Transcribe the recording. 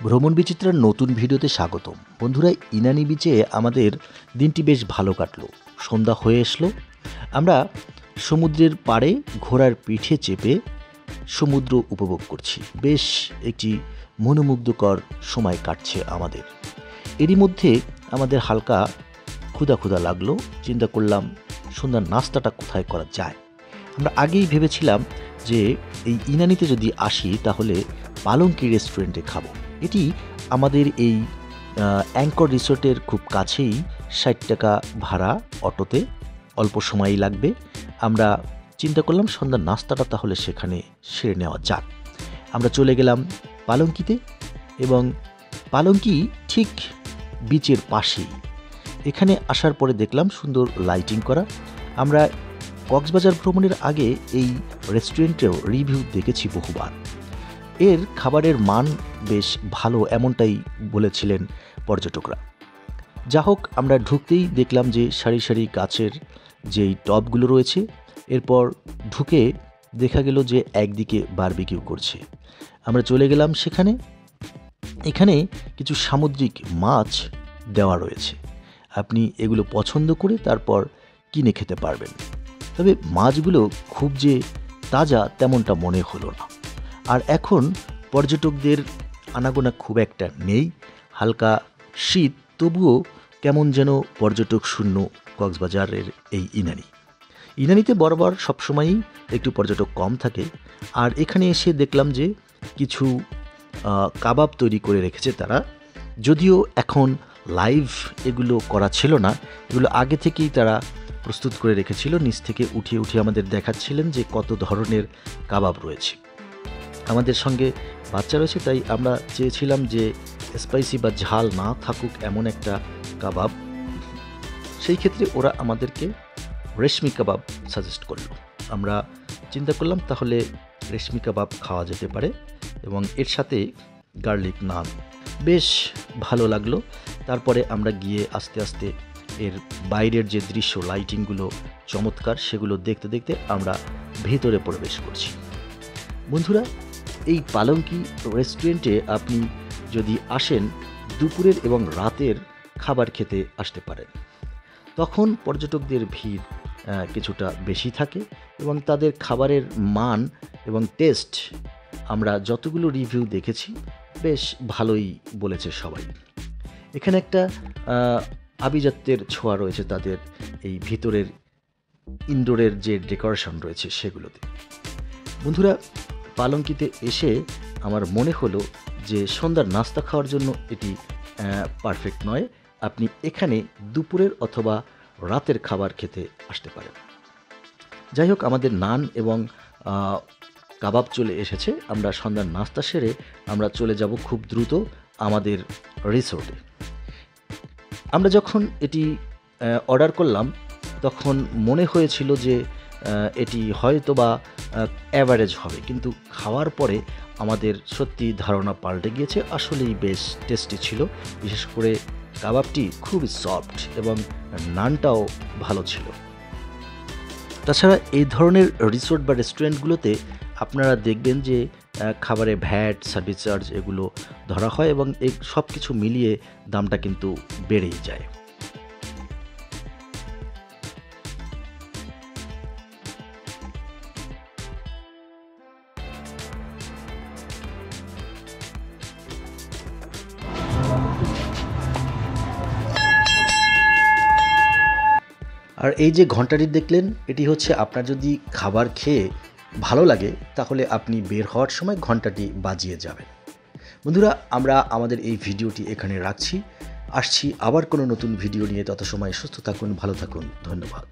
ভ্রমণ বিচিত্রার নতুন ভিডিওতে স্বাগতম। বন্ধুরা, ইনানি বিচে আমাদের দিনটি বেশ ভালো কাটলো। সন্ধ্যা হয়ে আসলো। আমরা সমুদ্রের পাড়ে ঘোড়ার পিঠে চেপে সমুদ্র উপভোগ করছি। বেশ একটি মনোমুগ্ধকর সময় কাটছে আমাদের। এরই মধ্যে আমাদের হালকা ক্ষুধা লাগলো। চিন্তা করলাম সন্ধ্যার নাস্তাটা কোথায় করা যায়। আমরা আগেই ভেবেছিলাম যে এই ইনানিতে যদি আসি তাহলে পালঙ্কি রেস্টুরেন্টে খাবো। এটি আমাদের এই অ্যাঙ্কর রিসোর্টের খুব কাছেই। ৬০ টাকা ভাড়া অটোতে, অল্প সময়ই লাগবে। আমরা চিন্তা করলাম সন্ধ্যার নাস্তাটা তাহলে সেখানে সেরে নেওয়া যাক। আমরা চলে গেলাম পালঙ্কিতে, এবং পালঙ্কি ঠিক বিচের পাশেই। এখানে আসার পরে দেখলাম সুন্দর লাইটিং করা। আমরা কক্সবাজার ভ্রমণের আগে এই রেস্টুরেন্টেও রিভিউ দেখেছি বহুবার। এর খাবারের মান বেশ ভালো, এমনটাই বলেছিলেন পর্যটকরা। যা হোক, আমরা ঢুকতেই দেখলাম যে সারি সারি গাছের যেই টবগুলো রয়েছে। এরপর ঢুকে দেখা গেল যে একদিকে বারবিকিউ করছে। আমরা চলে গেলাম সেখানে। এখানে কিছু সামুদ্রিক মাছ দেওয়া রয়েছে। আপনি এগুলো পছন্দ করে তারপর কিনে খেতে পারবেন। তবে মাছগুলো খুব যে তাজা তেমনটা মনে হলো না। আর এখন পর্যটকদের আনাগোনা খুব একটা নেই। হালকা শীত, তবুও কেমন যেন পর্যটক শূন্য কক্সবাজারের এই ইনানিতে বরাবর সবসময়ই একটু পর্যটক কম থাকে। আর এখানে এসে দেখলাম যে কিছু কাবাব তৈরি করে রেখেছে তারা। যদিও এখন লাইভ এগুলো করা ছিল না, এগুলো আগে থেকেই তারা প্রস্তুত করে রেখেছিল। নিচ থেকে উঠিয়ে আমাদের দেখাচ্ছিলেন যে কত ধরনের কাবাব রয়েছে। আমাদের সঙ্গে বাচ্চা রয়েছে, তাই আমরা চেয়েছিলাম যে স্পাইসি বা ঝাল না থাকুক এমন একটা কাবাব। সেই ক্ষেত্রে ওরা আমাদেরকে রেশমি কাবাব সাজেস্ট করলো। আমরা চিন্তা করলাম তাহলে রেশমি কাবাব খাওয়া যেতে পারে, এবং এর সাথে গার্লিক নান। বেশ ভালো লাগলো। তারপরে আমরা গিয়ে আস্তে আস্তে এর বাইরের যে দৃশ্য, লাইটিংগুলো চমৎকার, সেগুলো দেখতে দেখতে আমরা ভেতরে প্রবেশ করছি। বন্ধুরা, এই পালঙ্কি রেস্টুরেন্টে আপনি যদি আসেন, দুপুরের এবং রাতের খাবার খেতে আসতে পারেন। তখন পর্যটকদের ভিড় কিছুটা বেশি থাকে, এবং তাদের খাবারের মান এবং টেস্ট আমরা যতগুলো রিভিউ দেখেছি বেশ ভালোই বলেছে সবাই। এখানে একটা আভিজাত্যের ছোঁয়া রয়েছে তাদের এই ভিতরের ইনডোরের যে ডেকোরেশন রয়েছে সেগুলোতে। বন্ধুরা, পালঙ্কিতে এসে আমার মনে হলো যে সন্ধ্যার নাস্তা খাওয়ার জন্য এটি পারফেক্ট নয়। আপনি এখানে দুপুরের অথবা রাতের খাবার খেতে আসতে পারেন। যাই হোক, আমাদের নান এবং কাবাব চলে এসেছে। আমরা সন্ধ্যার নাস্তা সেরে আমরা চলে যাব খুব দ্রুত আমাদের রিসোর্টে। আমরা যখন এটি অর্ডার করলাম তখন মনে হয়েছিল যে এটি হয়তো বা অ্যাভারেজ হবে, কিন্তু খাওয়ার পরে আমাদের সত্যি ধারণা পাল্টে গিয়েছে। আসলেই বেশ টেস্টি ছিল। বিশেষ করে কাবাবটি খুবই সফট এবং নানটাও ভালো ছিল। তাছাড়া এই ধরনের রিসোর্ট বা রেস্টুরেন্টগুলোতে আপনারা দেখবেন যে খাবারে ভ্যাট, সার্ভিস চার্জ এগুলো ধরা হয়, এবং এই সব কিছু মিলিয়ে দামটা কিন্তু বেড়েই যায়। আর এই যে ঘন্টাটি দেখলেন, এটি হচ্ছে আপনার যদি খাবার খেয়ে ভালো লাগে তাহলে আপনি বের হওয়ার সময় ঘন্টাটি বাজিয়ে যাবেন। বন্ধুরা, আমরা আমাদের এই ভিডিওটি এখানে রাখছি। আসছি আবার কোনো নতুন ভিডিও নিয়ে। তত সময় সুস্থ থাকুন, ভালো থাকুন। ধন্যবাদ।